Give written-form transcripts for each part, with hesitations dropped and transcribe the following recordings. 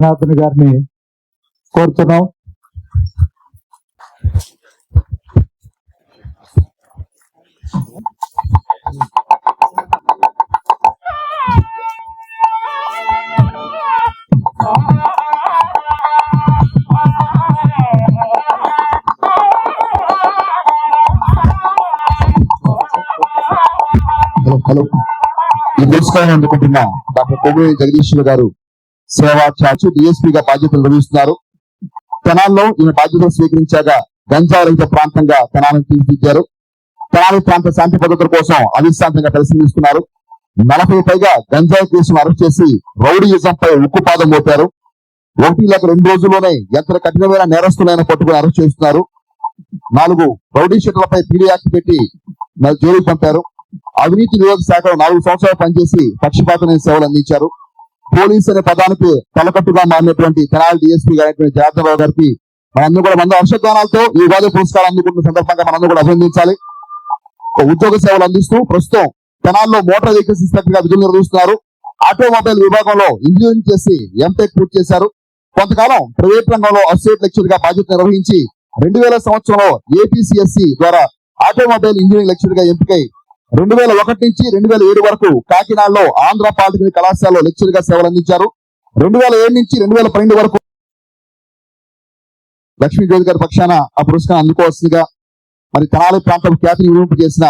Nathan గారిని కోరుతున్నాం. Hello, ఈ పురస్కారం అందుకుంటున్న డాక్టర్ కొవ్వూరి జగదీశ్వర్ గారు సేవా చార్జ్ డిఎస్పీగా బాధ్యతలు నిర్వహిస్తున్నారు. తెనాల్లో ఈయన బాధ్యతలు స్వీకరించాక గంజాయి రహిత ప్రాంతంగా తెనాలను తీర్చిదిద్దారు. తెనాలి ప్రాంత శాంతి భద్రతల కోసం అవిశ్రాంతంగా పరిశీలిస్తున్నారు. 40 పైగా గంజాయి కేసులను అరెస్ట్ చేసి రౌడీయిజంపై ఉక్కుపాదం మోపారు. 1-2 రోజుల్లోనే ఎంత కఠినమైన నేరస్తులైన పట్టుకుని అరెస్ట్ చేస్తున్నారు. 4 రౌడీ షీటర్లపై పీడీ యాక్ట్ పెట్టి జైలుకు పంపారు. అవినీతి నిరోధక శాఖలో 4 సంవత్సరాలు పనిచేసి పక్షపాతమైన సేవలు అందించారు. పోలీస్ అనే పదానికి తలకట్టుగా మారినటువంటి తెనాలి డిఎస్పీ గారైనటువంటి జనార్దన్ రావు గారికి మనందరూ కూడా మంది హర్షధ్వానాలతో ఈ ఉగాది పురస్కారం అందుకుంటున్న సందర్భంగా మనందరూ కూడా అభినందించాలి. ఉద్యోగ సేవలు అందిస్తూ ప్రస్తుతం తెనాల్లో మోటార్ వెహికల్స్ ఇన్స్పెక్టర్ గా విధులు నిర్వహిస్తున్నారు. ఆటోమొబైల్ విభాగంలో ఇంజనీరింగ్ చేసి ఎంటెక్ పూర్తి చేశారు. కొంతకాలం ప్రైవేట్ రంగంలో అసోసియేట్ లెక్చరర్ గా బాధ్యత నిర్వహించి 2000 సంవత్సరంలో ఏపీసీఎస్సీ ద్వారా ఆటోమొబైల్ ఇంజనీరింగ్ లెక్చరర్ గా ఎంపికై 2001 నుంచి 2007 వరకు కాకినాడలో ఆంధ్ర పాలిటెక్నిక్ కళాశాలలో లెక్చరర్ గా సేవలు అందించారు. 2007 నుంచి 2012 వరకు లక్ష్మీ జ్యోతి గారి పక్షాన ఆ పురస్కారం అందుకోవాల్సిందిగా మరి తెనాలి ప్రాంతం ఖ్యాతిని వినింపు చేసిన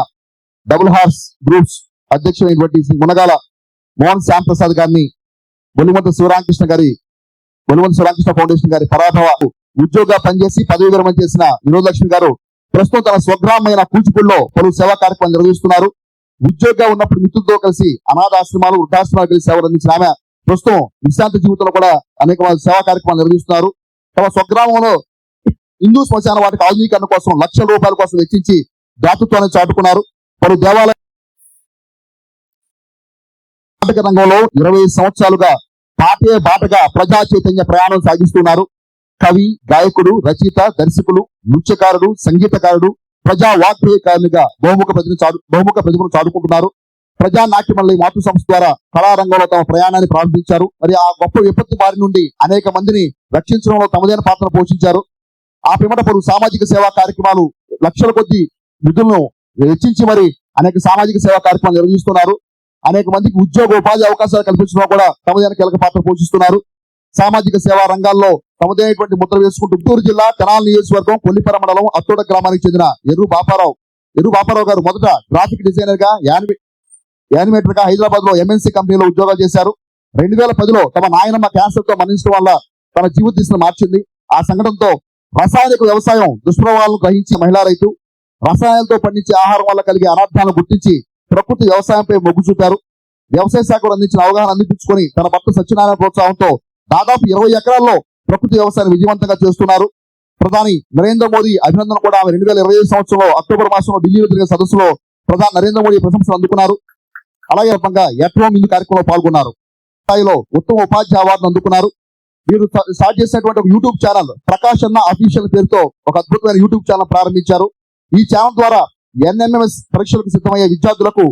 డబుల్ హార్స్ గ్రూప్స్ అధ్యక్షుడైనటువంటి శ్రీ మునగాల మోహన్ శ్యామ్ ప్రసాద్ గారిని, బొలిమంత శివరామకృష్ణ ఫౌండేషన్ గారి పరాభవ ఉద్యోగ పనిచేసి పదవి విరమణ చేసిన వినోదలక్ష్మి గారు ప్రస్తుతం తన స్వగ్రామైన కూచిపూడిలో పలు సేవా కార్యక్రమాలు నిర్వహిస్తున్నారు. ఉద్యోగంగా ఉన్నప్పుడు మిత్రులతో కలిసి అనాథాశ్రమాలు, వృద్ధాశ్రమాలు కలిసి సేవలు అందించిన ఆమె ప్రస్తుతం విశ్రాంతి జీవితంలో కూడా అనేక సేవా కార్యక్రమాలు నిర్వహిస్తున్నారు. తమ స్వగ్రామంలో హిందూ శ్మశాన వాటికి ఆధునీకరణ కోసం లక్షల రూపాయల కోసం వెచ్చించి దాతృత్వాన్ని చాటుకున్నారు. పలు దేవాలయ నాటక రంగంలో 20 సంవత్సరాలుగా పాటే బాటగా ప్రజా చైతన్య ప్రయాణం సాగిస్తున్నారు. కవి, గాయకుడు, రచయిత, దర్శకులు, నృత్యకారుడు, సంగీతకారుడు, ప్రజా వాగ్గేయకారునిగా బహుముఖ ప్రతిభను చాటుకుంటున్నారు. ప్రజా నాట్య మండలి మాతృ సంస్థ ద్వారా కళారంగంలో తమ ప్రయాణాన్ని ప్రారంభించారు. మరి ఆ గొప్ప విపత్తు బారి నుండి అనేక మందిని రక్షించడంలో తమదైన పాత్ర పోషించారు. ఆ పిమ్మట పలు సామాజిక సేవా కార్యక్రమాలు లక్షల కొద్ది నిధులను వెచ్చించి మరి అనేక సామాజిక సేవా కార్యక్రమాలు నిర్వహిస్తున్నారు. అనేక మందికి ఉద్యోగ ఉపాధి అవకాశాలు కల్పించడంలో కూడా తమదైన కీలక పాత్ర పోషిస్తున్నారు. సామాజిక సేవా రంగాల్లో తమదైనటువంటి ముద్ర వేసుకుంటూ గుంటూరు జిల్లా తెనాలి నియోజకవర్గం కొల్లిపర మండలం అత్తోడ గ్రామానికి చెందిన ఎర్రు బాపారావు గారు మొదట గ్రాఫిక్ డిజైనర్ గా యానిమేటర్ గా హైదరాబాద్ లో ఎంఎన్సీ కంపెనీలో ఉద్యోగాలు చేశారు. 2010లో తమ నాయనమ్మ క్యాన్సర్ తో మరణించడం వల్ల తన జీవిత దిశను మార్చింది. ఆ సంఘటనతో రసాయనిక వ్యవసాయం దుష్ప్రభావాలను గ్రహించి మహిళా రైతు రసాయనాలతో పండించే ఆహారం వల్ల కలిగే అనర్థాలను గుర్తించి ప్రకృతి వ్యవసాయంపై మొగ్గు చూపారు. వ్యవసాయ శాఖకు అందించిన అవగాహన అందించుకొని తన భర్త సత్యనారాయణ ప్రోత్సాహంతో దాదాపు 20 ఎకరాల్లో ప్రకృతి వ్యవసాయాన్ని విజయవంతంగా చేస్తున్నారు. ప్రధాని నరేంద్ర మోదీ అభినందన కూడా ఆమె 2025 సంవత్సరంలో అక్టోబర్ మాసంలో ఢిల్లీలో జరిగిన సదస్సులో ప్రధాని నరేంద్ర మోదీ ప్రశంసలు అందుకున్నారు. అలాగే ఎట్ హోమ్ ఇందు కార్యక్రమంలో పాల్గొన్నారు. స్థాయిలో ఉత్తమ ఉపాధ్యాయ అవార్డును అందుకున్నారు. వీరు స్టార్ట్ చేసినటువంటి ఒక యూట్యూబ్ ఛానల్ ప్రకాష్ అన్న అఫీషియల్ పేరుతో ఒక అద్భుతమైన యూట్యూబ్ ఛానల్ ప్రారంభించారు. ఈ ఛానల్ ద్వారా ఎన్ఎంఎంఎస్ పరీక్షలకు సిద్ధమయ్యే విద్యార్థులకు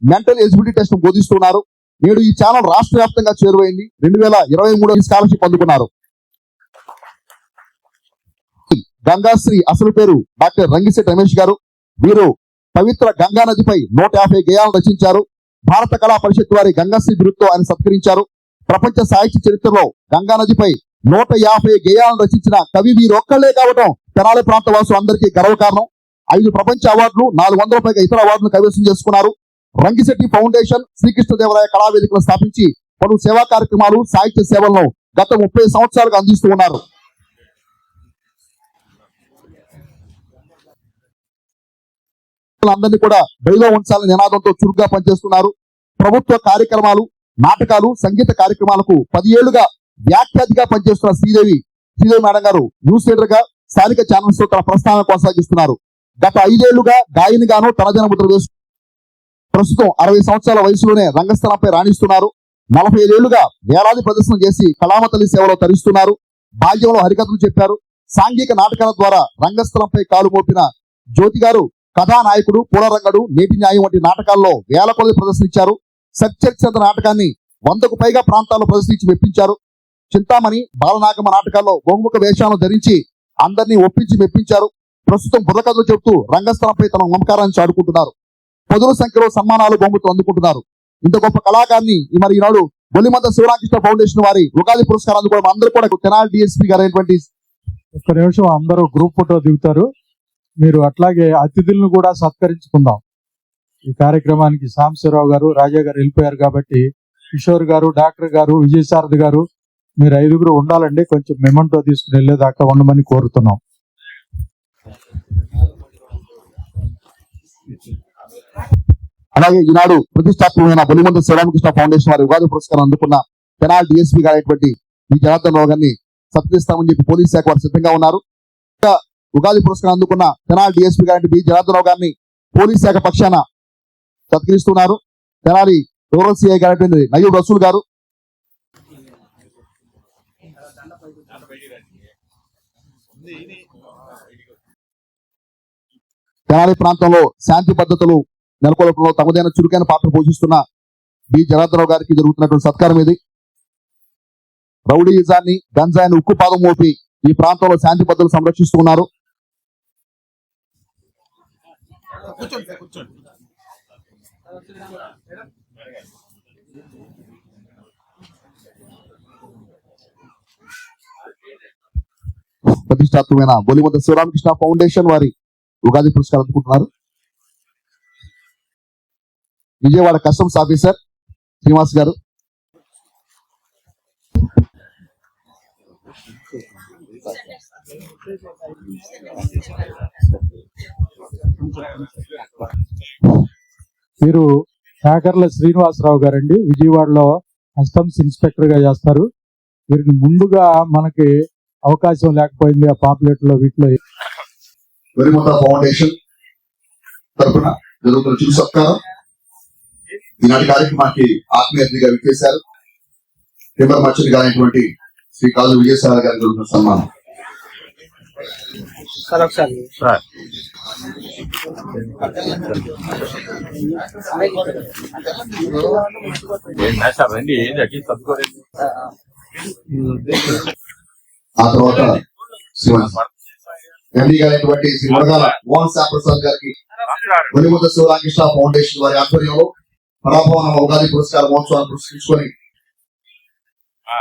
మెంటల్ ఎలిజిబిలిటీ టెస్ట్ బోధిస్తున్నారు. నేడు ఈ ఛానల్ రాష్ట్ర వ్యాప్తంగా చేరువైంది. 2023 స్కాలర్షిప్ అందుకున్నారు. గంగాశ్రీ అసలు పేరు డాక్టర్ రంగిశెట్టి రమేష్ గారు. వీరు పవిత్ర గంగా నదిపై 150 గేయాలను రచించారు. భారత కళా పరిషత్ వారి గంగాశ్రీ బిరుదుతో ఆయన సత్కరించారు. ప్రపంచ సాహిత్య చరిత్రలో గంగా నదిపై 150 గేయాలను రచించిన కవి వీరొక్కళ్లే కావటం తెనాలి ప్రాంత వాసులు అందరికీ గర్వకారణం. 5 ప్రపంచ అవార్డులు, 400 పైగా ఇతర అవార్డులను కైవసం చేసుకున్నారు. రంగిశెట్టి ఫౌండేషన్, శ్రీకృష్ణదేవరాయ కళావేదికలను స్థాపించి పలు సేవా కార్యక్రమాలు, సాహిత్య సేవలను గత 30 సంవత్సరాలుగా అందిస్తూ ఉన్నారు. అందరినీ కూడా బడిలో ఉంచాలని నినాదంతో చురుగ్గా పనిచేస్తున్నారు. ప్రభుత్వ కార్యక్రమాలు, నాటకాలు, సంగీత కార్యక్రమాలకు 10 ఏళ్లుగా వ్యాఖ్యాతిగా పనిచేస్తున్న శ్రీదేవి మేడం గారు న్యూస్ లీడర్ గా స్థానిక ఛానల్స్ తో తన ప్రస్థానం కొనసాగిస్తున్నారు. గత 5 ఏళ్లుగా గాయనిగాను తనదైన ముద్ర వేసు ప్రస్తుతం 60 సంవత్సరాల వయసులోనే రంగస్థలంపై రాణిస్తున్నారు. 45 ఏళ్లుగా వేలాది ప్రదర్శన చేసి కళామతల్లి సేవలో తరిస్తున్నారు. బాల్యంలో హరికథలు చెప్పారు. సాంఘిక నాటకాల ద్వారా రంగస్థలంపై కాలు మోపిన జ్యోతి గారు కథానాయకుడు, పూలరంగడు, నేటి న్యాయం వంటి నాటకాల్లో వేల కొలది ప్రదర్శించారు. సత్యచంద్ర నాటకాన్ని 100కు పైగా ప్రాంతాల్లో ప్రదర్శించి మెప్పించారు. చింతామణి బాలనాగమ్మ నాటకాల్లో బహుముఖ వేషాలను ధరించి అందరినీ ఒప్పించి మెప్పించారు. ప్రస్తుతం బుర్రకథలు చెబుతూ రంగస్థలంపై తమ మమకారాన్ని చాటుకుంటున్నారు. పదుల సంఖ్యలో సన్మానాలు బహుమతులు అందుకుంటున్నారు. ఇంత గొప్ప కళాకారిని మరి ఈనాడు బొల్లిమంద శివరామకృష్ణ ఫౌండేషన్ వారి ఉగాది పురస్కారం అందుకోవడం అందరూ కూడా తెనాలి డిఎస్పీ గారు అయినటువంటి ఒక్క నిమిషం అందరూ గ్రూప్ ఫోటో దిగుతారు. మీరు అట్లాగే అతిథులను కూడా సత్కరించుకుందాం. ఈ కార్యక్రమానికి సాంబశివరావు గారు, రాజా గారు వెళ్ళిపోయారు కాబట్టి కిషోర్ గారు, డాక్టర్ గారు, విజయసారథి గారు మీరు 5గురు ఉండాలండి. కొంచెం మెమంటో తీసుకుని వెళ్ళేదాకా ఉండమని కోరుతున్నాం. అలాగే ఈనాడు ప్రతిష్టాత్మకమైన బొల్లిమంద శివరామకృష్ణ ఫౌండేషన్ వారి ఉగాది పురస్కారం అందుకున్న తెనాలి డిఎస్పీ గారు అయినటువంటి ఈ జనార్దన్ రావు గారిని సత్కరిస్తామని చెప్పి పోలీస్ శాఖ వారు సిద్ధంగా ఉన్నారు. ఉగాది పురస్కారం అందుకున్న తెనాలి డిఎస్పీ గారి బి జనార్దన్ రావు గారిని పోలీస్ శాఖ పక్షాన సత్కరిస్తున్నారు. తెనాలి రూరల్ సిఐ గారి నయూబ్ రసూల్ గారు, తెనాలి ప్రాంతంలో శాంతి భద్రతలు నెలకొల్పడంలో తమదైన చురుకైన పాత్ర పోషిస్తున్న బి జనార్దనరావు గారికి జరుగుతున్నటువంటి సత్కారం ఇది. రౌడీయిజాన్ని, గంజాయిని ఉక్కు పాదం మోపి ఈ ప్రాంతంలో శాంతి భద్రతలు సంరక్షిస్తూ ఉన్నారు. ప్రతిష్టాత్మకమైన బొల్లిమంద శివరామకృష్ణ ఫౌండేషన్ వారి ఉగాది పురస్కారం అందుకుంటున్నారు. విజయవాడ కస్టమ్స్ ఆఫీసర్ శ్రీనివాస్ గారు, వీరు కాకర్ల శ్రీనివాసరావు గారండి. విజయవాడలో కస్టమ్స్ ఇన్స్పెక్టర్ గా చేస్తారు. వీరిని ముందుగా మనకి అవకాశం లేకపోయింది ఆ పాపులేట్ లో వీటిలో. వెరిమంద ఫౌండేషన్ తరఫున జరుగుతున్న చిరు సత్కారం ఈనాటి కార్యక్రమానికి ఆత్మీయ అతిథిగా విచ్చేశారు. టింబర్ మర్చెంట్ గారైనటువంటి శ్రీ కాజు విజయసాయి గారికి జరుగుతున్న సన్మానం. ఆ తర్వాత ఎండి గారైనటువంటి శ్రీ మునగాల మోహన్ ప్రసాద్ గారికి బొల్లిమంద శివరామకృష్ణ ఫౌండేషన్ వారి ఆధ్వర్యంలో పరాభవన ఉగాది పురస్కార మహోత్సవాన్ని పురస్కరించుకొని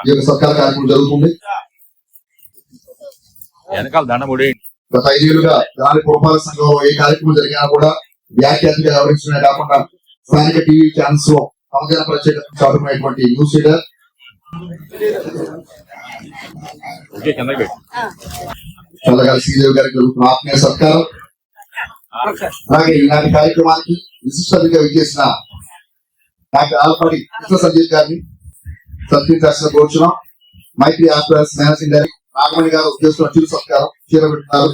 ఈ యొక్క సత్కార కార్యక్రమం జరుగుతుంది. గత 5 ఏళ్లుగా తెనాలి పురపాలక సంఘంలో ఏ కార్యక్రమం జరిగినా కూడా వ్యాఖ్యాతిగా వ్యవహరించడమే కాకుండా స్థానిక టీవీ ఛానల్స్ లో తమదైన ప్రత్యేకత చాటుకునేటువంటి న్యూస్ రీడర్ చల్లగాలి శ్రీదేవి గారికి జరుగుతున్న ఆత్మీయ సత్కారం. అలాగే ఈనాటి కార్యక్రమానికి విశిష్టంగా విచ్చేసిన డాక్టర్ ఆల్ఫాడి కృష్ణ సంజీవ్ గారిని సత్కరించాల్సిన కోరుచున్నాం. మైత్రి హాస్పిటల్స్ మేనేజింగ్ డైరెక్టర్ నాగమణి గారు ఉద్దేశిస్తున్న చిరు సత్కారం చేరబెట్టినారు.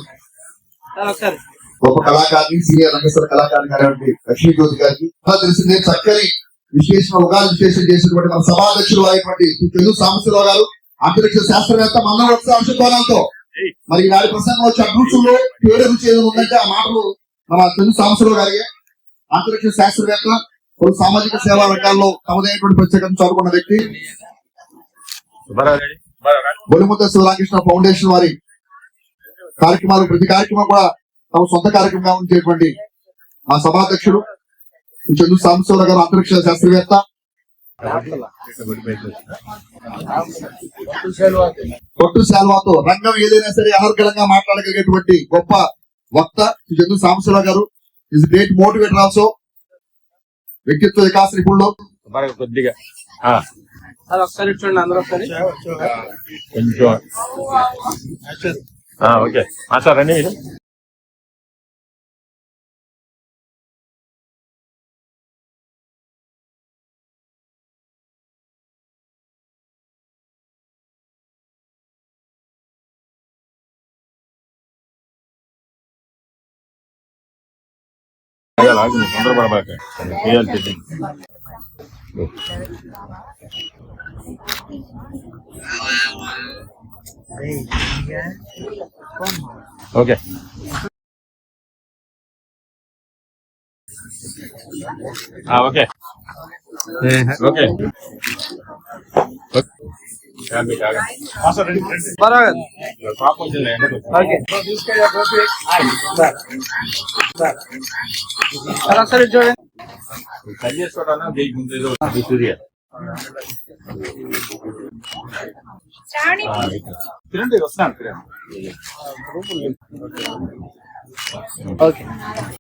గొప్ప కళాకారిని, సీనియర్ రంగస్థల కళాకారిని గారి లక్ష్మీ జ్యోతి గారికి తెలిసిందే చక్కని విశ్లేషణ, ఉగాది విశ్లేషణ చేసినటువంటి మన సభాధ్యక్షులు అయినటువంటి తెలుగు సాంబశివరావు గారు, అంతరిక్ష శాస్త్రవేత్త మన అంశకోణాలతో మరి ఈనాటి ప్రసంగంలో షడ్రుచుల్లో పేరు రుచి ఏదో ఉందంటే ఆ మాటలు మన తెలుగు సాంబశివరావు గారి. అంతరిక్ష శాస్త్రవేత్త, కొన్ని సామాజిక సేవా రంగాల్లో తమదైనటువంటి ప్రత్యేకత చాటుకున్న వ్యక్తి. బొల్లిమంద శివరామకృష్ణ ఫౌండేషన్ వారి కార్యక్రమాలు ప్రతి కార్యక్రమం కూడా తమ సొంత కార్యక్రమంగా ఉండేటువంటి మా సభాధ్యక్షుడు చంద్ర సాంబశివరావు గారు, అంతరిక్ష శాస్త్రవేత్త. కొట్టు శాల్వాతో రంగం ఏదైనా సరే అనర్గళంగా మాట్లాడగలిగేటువంటి గొప్ప వక్త చంద్ర సాంబశివరావు గారు. Is great motivator also. వ్యక్తిత్వ వికాస నిపుణులు. కొద్దిగా ఒకసారి చూడండి, అందరూ ఒకసారి కొంచెం ఓకే సార్ రండి మీరు. తొందరపడబాక చేయాలి. ఓకే ఓకే ఓకే మాస్టర్ రండి రండి. బరాబర్. పాప వచ్చింది ఓకే సార్ ఒకసారి ఇటు చూడండి. కట్ చేసుకోవడానా దీనికి ముందు ఏదో అది సూర్య తినండి వస్తున్నాను తినండి ఓకే